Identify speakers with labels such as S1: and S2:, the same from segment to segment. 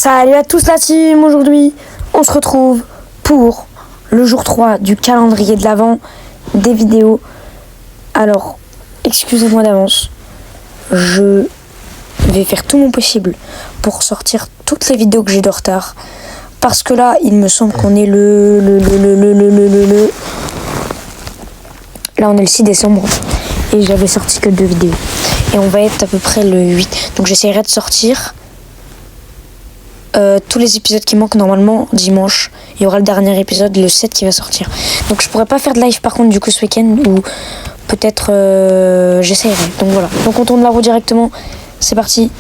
S1: Salut à tous la team, aujourd'hui on se retrouve pour le jour 3 du calendrier de l'Avent des vidéos. Alors, excusez-moi d'avance, je vais faire tout mon possible pour sortir toutes les vidéos que j'ai de retard. Parce que là, il me semble qu'on est Là, on est le 6 décembre et j'avais sorti que 2 vidéos. Et on va être à peu près le 8. Donc j'essaierai de sortir tous les épisodes qui manquent normalement dimanche. Il y aura le dernier épisode, le 7 qui va sortir. Donc je pourrais pas faire de live par contre du coup ce week-end, ou peut-être j'essaierai. Donc voilà. Donc on tourne la roue directement. C'est parti.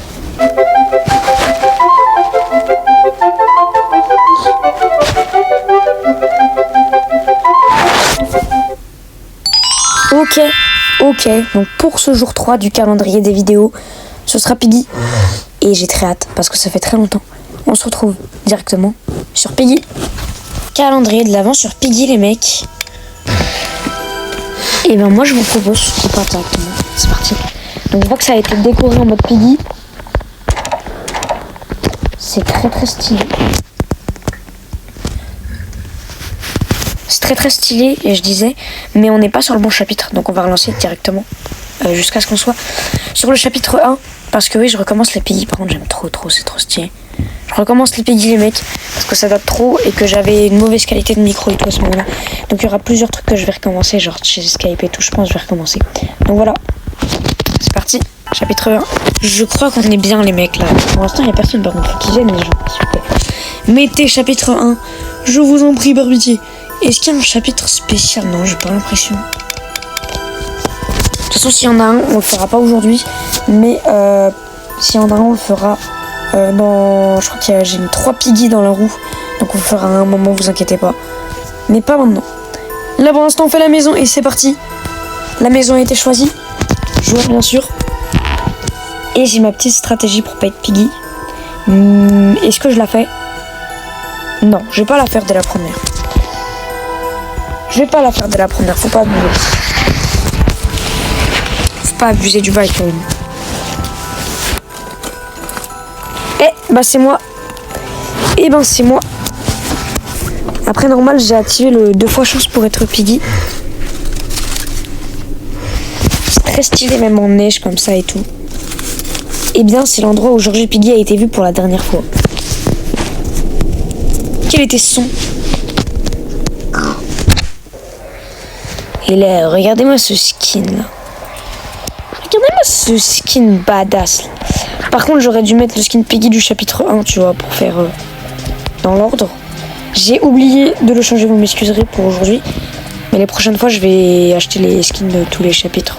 S1: Ok. Donc pour ce jour 3 du calendrier des vidéos, ce sera Piggy. Et j'ai très hâte parce que ça fait très longtemps. On se retrouve directement sur Piggy. Calendrier de l'Avent sur Piggy les mecs. Et ben moi je vous propose qu'on parte directement. C'est parti. Donc on voit que ça a été décoré en mode Piggy. C'est très stylé. C'est très stylé et je disais, mais on n'est pas sur le bon chapitre. Donc on va relancer directement jusqu'à ce qu'on soit sur le chapitre 1. Parce que oui, je recommence les Piggy. Par contre j'aime trop, c'est trop stylé. Je recommence les Piggy les mecs, parce que ça date trop et que j'avais une mauvaise qualité de micro et tout à ce moment-là. Donc il y aura plusieurs trucs que je vais recommencer, genre chez Skype et tout, je pense que je vais recommencer. Donc voilà, c'est parti, chapitre 1. Je crois qu'on est bien les mecs là. Pour l'instant il n'y a personne, par contre, faut qu'ils viennent les gens, s'il vous plaît. Mettez chapitre 1, je vous en prie par pitié. Est-ce qu'il y a un chapitre spécial? Non, j'ai pas l'impression. De toute façon, s'il y en a un, on le fera pas aujourd'hui. Mais s'il y en a un, on le fera je crois que j'ai mis 3 Piggy dans la roue. Donc on le fera à un moment, vous inquiétez pas. Mais pas maintenant. Là pour l'instant on fait la maison et c'est parti. La maison a été choisie. Joueur bien sûr. Et j'ai ma petite stratégie pour pas être Piggy. Est-ce que je la fais? Non, je vais pas la faire dès la première. Faut pas abuser. Faut pas abuser du bail quand même. C'est moi. C'est moi. Après normal j'ai activé le 2 fois chance pour être Piggy. C'est très stylé même en neige comme ça et tout. C'est l'endroit où Georges Piggy a été vu pour la dernière fois. Quel était ce son? Et là, regardez-moi ce skin là. Regardez-moi ce skin badass là. Par contre, j'aurais dû mettre le skin Piggy du chapitre 1, tu vois, pour faire dans l'ordre. J'ai oublié de le changer, vous m'excuserez pour aujourd'hui. Mais les prochaines fois, je vais acheter les skins de tous les chapitres.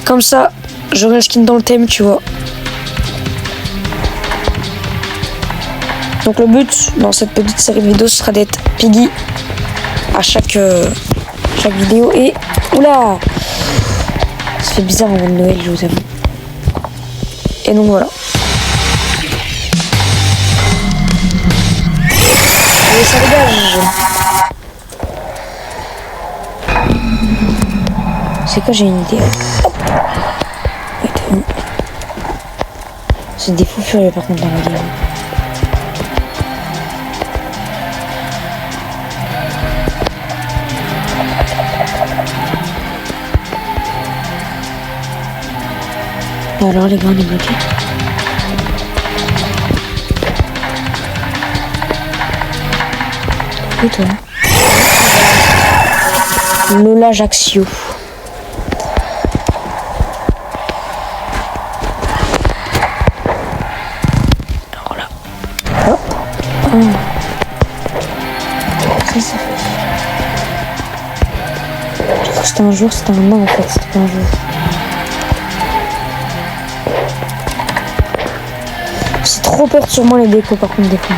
S1: Comme ça, j'aurai un skin dans le thème, tu vois. Donc le but, dans cette petite série de vidéos, ce sera d'être Piggy à chaque vidéo. Et, oula, ça fait bizarre en mode Noël, je vous avoue. Et donc voilà. Et ça dégage. C'est quoi, j'ai une idée. C'est des fous furieux par contre dans la game. Alors les gars, on est bloqués. Et toi Lola Ajaccio. Alors là. Hop. Ça fait. Je crois que c'était un jour, c'était un an en fait, c'était pas un jour. C'est trop peur sur moi les décos par contre des fois.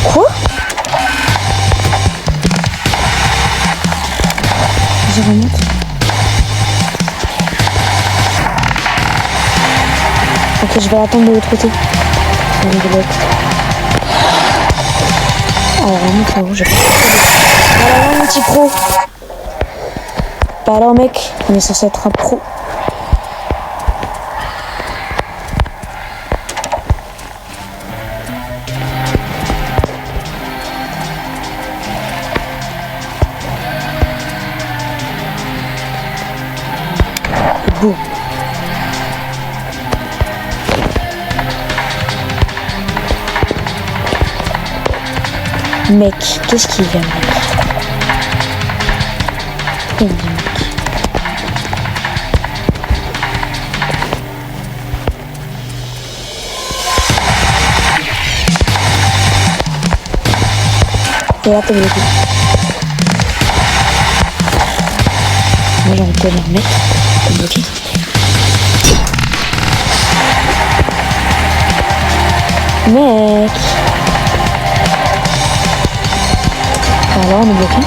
S1: Quoi? Je remonte. Ok. Et je vais attendre de l'autre côté. Alors vraiment frérot, j'ai pas fait. Alors mon petit pro. Bah alors mec, on est censé être un pro. Beau. Mec, qu'est-ce qu'il vient, mec? Oh, mec. Et là, t'es bloqué. Moi, j'ai envie de te dire, mec, t'es bloqué. Mec. Alors, on est bloqué.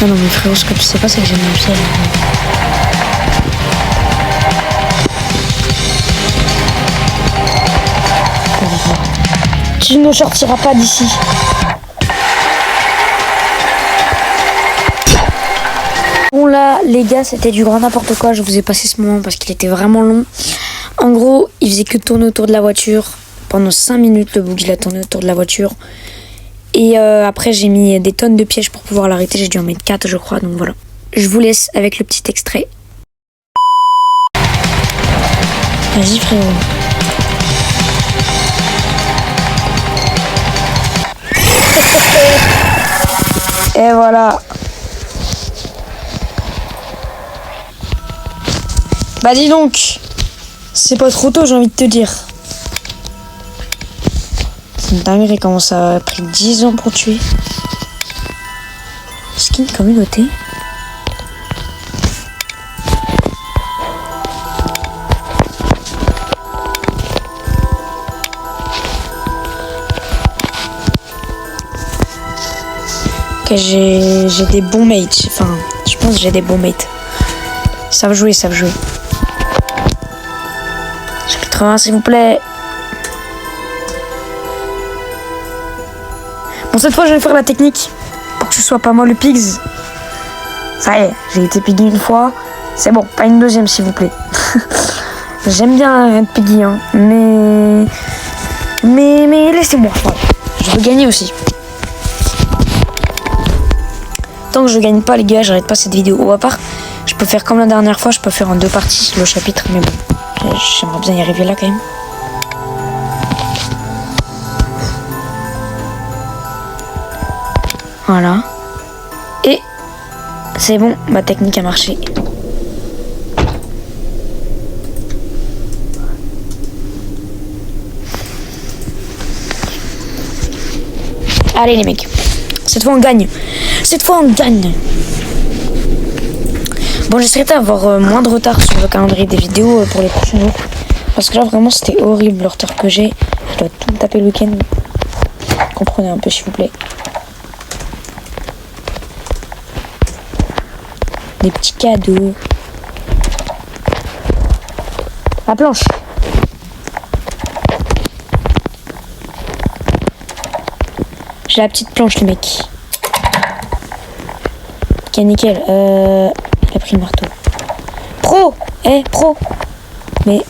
S1: Non, mais frérot, ce que tu sais pas, c'est que j'ai mis le piège. Tu ne sortiras pas d'ici. Bon là les gars, c'était du grand n'importe quoi. Je vous ai passé ce moment parce qu'il était vraiment long. En gros, il faisait que tourner autour de la voiture. Pendant 5 minutes, le bug il a tourné autour de la voiture. Et après j'ai mis des tonnes de pièges pour pouvoir l'arrêter. J'ai dû en mettre 4 je crois, donc voilà. Je vous laisse avec le petit extrait. Vas-y frérot. Et voilà. Bah dis donc, c'est pas trop tôt, j'ai envie de te dire. C'est une dinguerie comment ça a pris 10 ans pour tuer. Skin communauté. Ok, j'ai des bons mates. Enfin, je pense que j'ai des bons mates. Ils savent jouer, ils savent jouer. J'ai 80 s'il vous plaît. Bon, cette fois je vais faire la technique pour que ce soit pas moi le pigs. Ça y est, j'ai été piggy une fois. C'est bon, pas une deuxième s'il vous plaît. J'aime bien être piggy, hein. Mais laissez-moi. Voilà. Je veux gagner aussi. Tant que je gagne pas les gars, j'arrête pas cette vidéo. Ou à part, je peux faire comme la dernière fois, je peux faire en 2 parties le chapitre, mais bon, j'aimerais bien y arriver là quand même. Voilà. Et c'est bon, ma technique a marché. Allez les mecs, cette fois on gagne. Cette fois on gagne. Bon, j'essaierai d'avoir moins de retard sur le calendrier des vidéos pour les prochains jours. Parce que là vraiment c'était horrible le retard que j'ai. Je dois tout taper le week-end. Comprenez un peu s'il vous plaît. Des petits cadeaux. La planche. J'ai la petite planche les mecs. Ok nickel. Il a pris le marteau. Pro. Pro. Mais...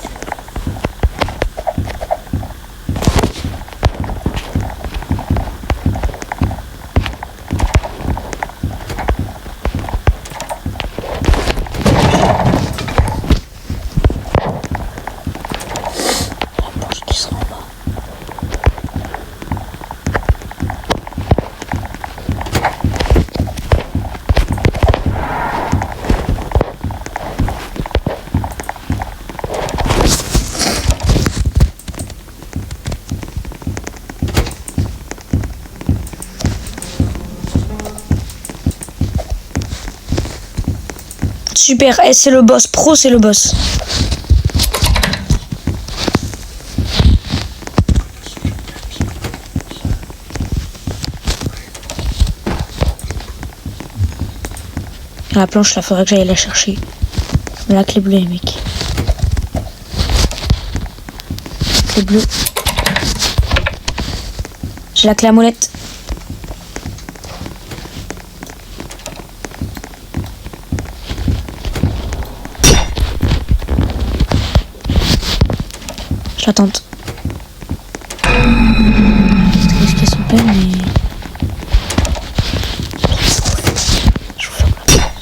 S1: Super, c'est le boss. Pro, c'est le boss. La planche, là, faudrait que j'aille la chercher. La clé bleue, les mecs. Clé bleue. J'ai la clé à molette. Je la tente. Est-ce qu'elles sont pleines, mais... Je vous ferme la porte.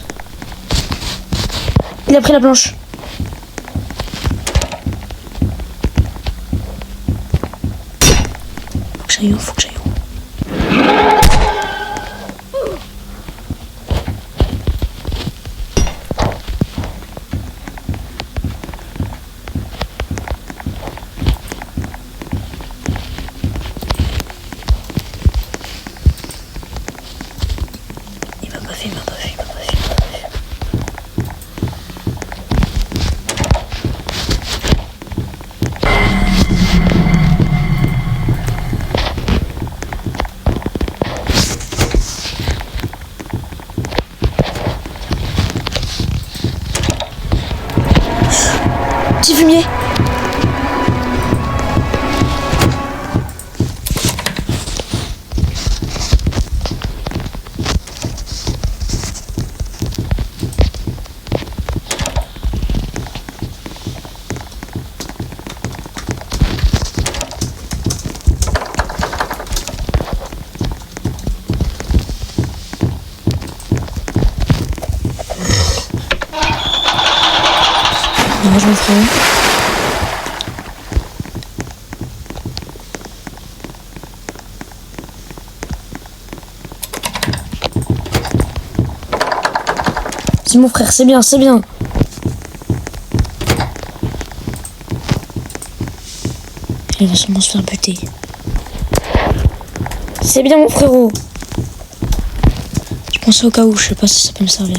S1: Il a pris la planche. Faut que j'aille en haut. Il m'a pas fait. Petit fumier. Non, je me ferai. C'est mon frère, c'est bien. Il va sûrement se faire buter. C'est bien mon frérot. Je pensais au cas où, je sais pas si ça peut me servir.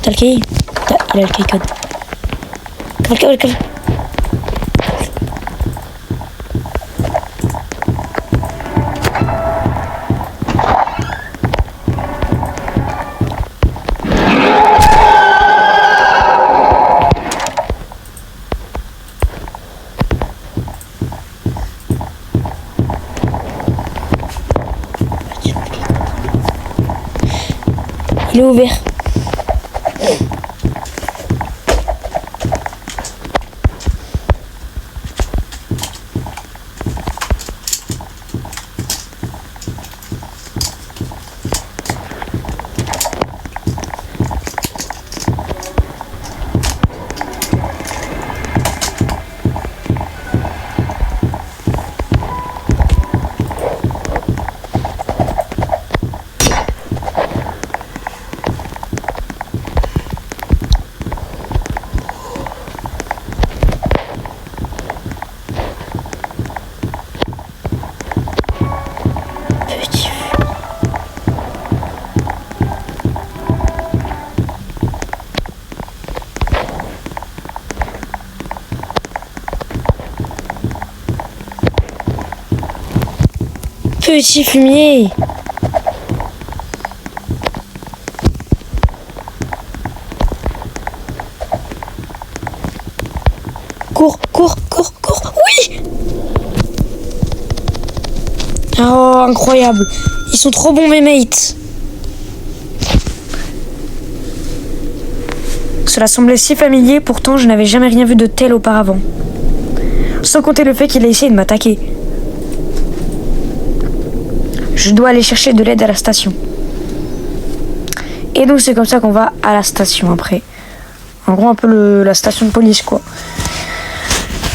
S1: T'as le cahier? Il a le cahier code. Cale. Il est ouvert. Petit fumier. Cours. Oui. Oh, incroyable. Ils sont trop bons, mes mates. Cela semblait si familier, pourtant je n'avais jamais rien vu de tel auparavant. Sans compter le fait qu'il a essayé de m'attaquer. Je dois aller chercher de l'aide à la station. Et donc c'est comme ça qu'on va à la station après. En gros un peu la station de police quoi.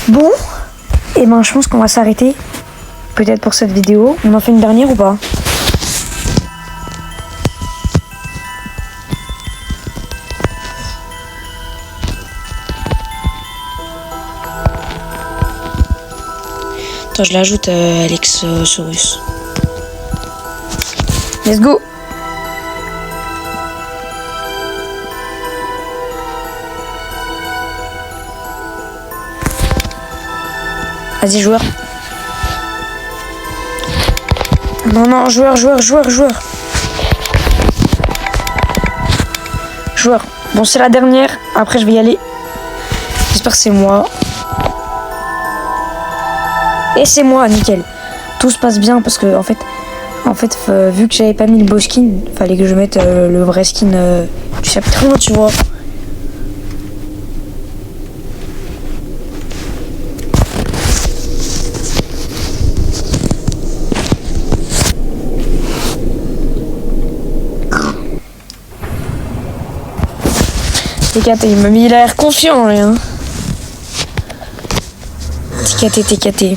S1: Bon, et ben je pense qu'on va s'arrêter. Peut-être pour cette vidéo. On en fait une dernière ou pas? Attends, je l'ajoute à Alex Saurus. Let's go. Vas-y, joueur. Non, joueur. Joueur. Bon, c'est la dernière. Après, je vais y aller. J'espère que c'est moi. Et c'est moi, nickel. Tout se passe bien parce que, en fait, vu que j'avais pas mis le beau skin, fallait que je mette le vrai skin du chapitre 1, tu vois. TKT, il m'a mis l'air confiant, lui, hein. TKT.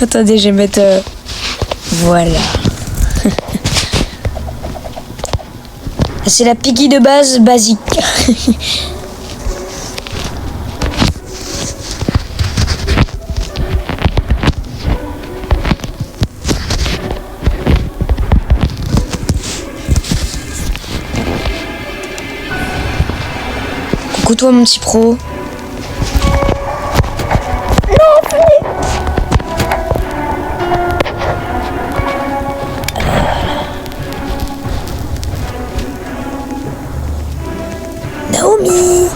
S1: Attendez, je vais mettre... Voilà. C'est la Piggy de base, basique. Coucou toi, mon petit pro. Naomi.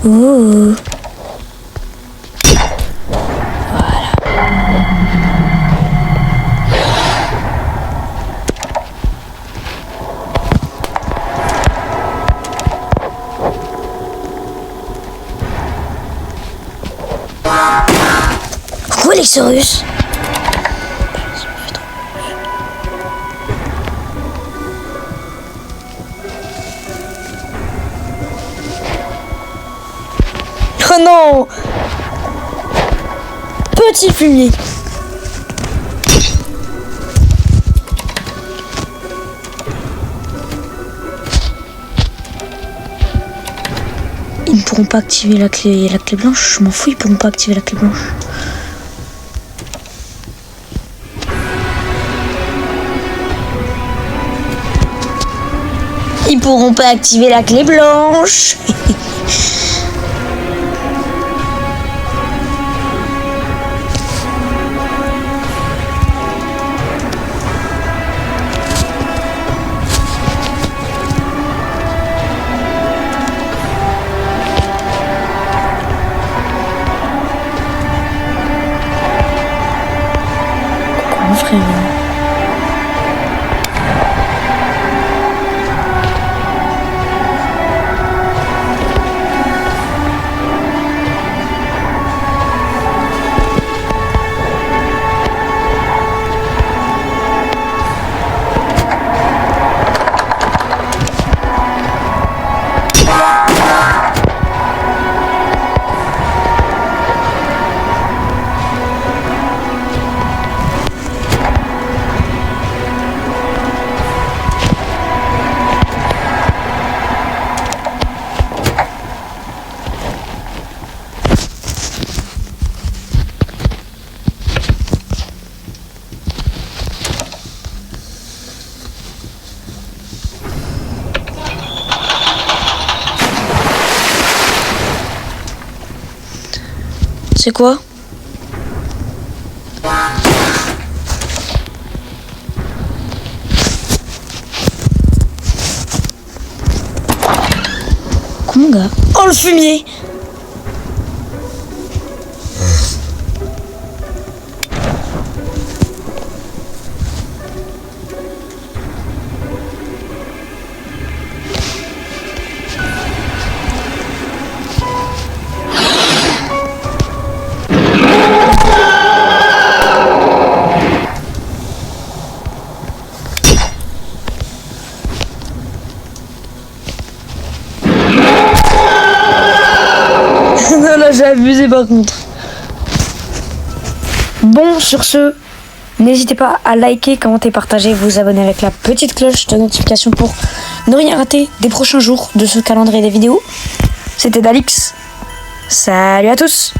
S1: Ouh. Coucou Alexorus. Oh non! Petit fumier. Ils ne pourront pas activer la clé blanche. Je m'en fous, ils pourront pas activer la clé blanche. Ils pourront pas activer la clé blanche. Mon frère. C'est quoi? Comment gars? Oh le fumier! Non, là j'ai abusé par contre. Bon, sur ce, n'hésitez pas à liker, commenter, partager, vous abonner avec la petite cloche de notification pour ne rien rater des prochains jours de ce calendrier des vidéos. C'était Dalix. Salut à tous.